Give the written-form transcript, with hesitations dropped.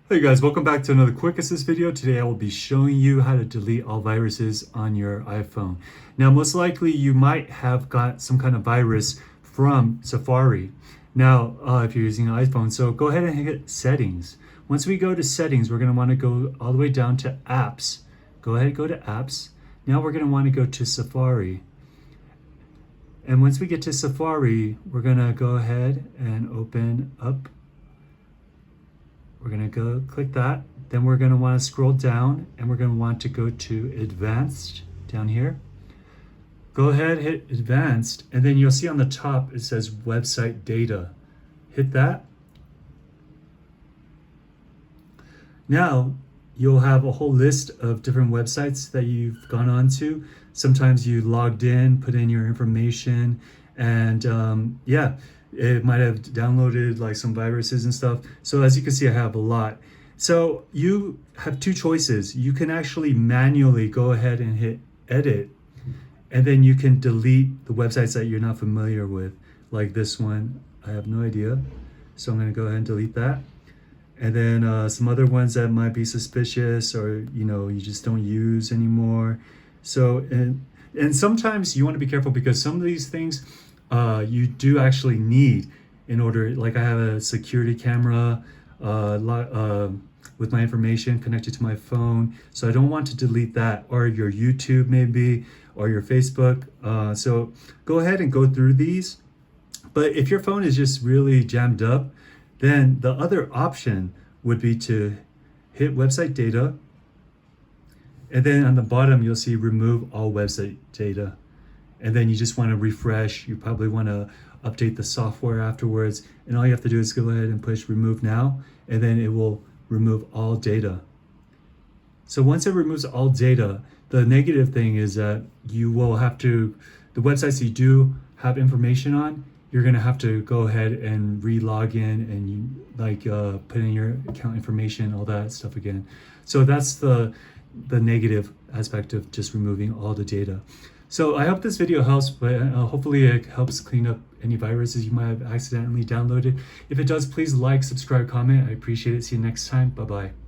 Hey guys, welcome back to another quick assist video. Today I will be showing you how to delete all viruses on your iPhone. Now most likely you might have got some kind of virus from Safari. Now if you're using an iPhone, so go ahead and hit settings. Once we go to settings, we're going to want to go all the way down to apps. Go ahead and go to apps. Now we're going to want to go to Safari. And once we get to Safari, we're going to go ahead and open up. We're going to go click that. Then we're going to want to scroll down and we're going to want to go to advanced down here. Go ahead, hit advanced, and then you'll see on the top it says website data. Hit that. Now you'll have a whole list of different websites that you've gone on to. Sometimes you logged in, put in your information, and it might have downloaded like some viruses and stuff. So as you can see, I have a lot. So you have two choices. You can actually manually go ahead and hit edit, and then you can delete the websites that you're not familiar with. Like this one, I have no idea. So I'm gonna go ahead and delete that. And then some other ones that might be suspicious or you just don't use anymore. So and sometimes you want to be careful because some of these things you do actually need in order, like I have a security camera with my information connected to my phone, so I don't want to delete that, or your YouTube maybe, or your Facebook. So go ahead and go through these. But if your phone is just really jammed up, then the other option would be to hit website data, and then on the bottom you'll see remove all website data. And then you just want to refresh. You probably want to update the software afterwards. And all you have to do is go ahead and push remove now, and then it will remove all data. So once it removes all data, the negative thing is that you will have to, the websites you do have information on, you're going to have to go ahead and re-log in and put in your account information, all that stuff again. So that's the negative aspect of just removing all the data. So I hope this video helps, but hopefully it helps clean up any viruses you might have accidentally downloaded. If it does, please like, subscribe, comment. I appreciate it. See you next time. Bye-bye.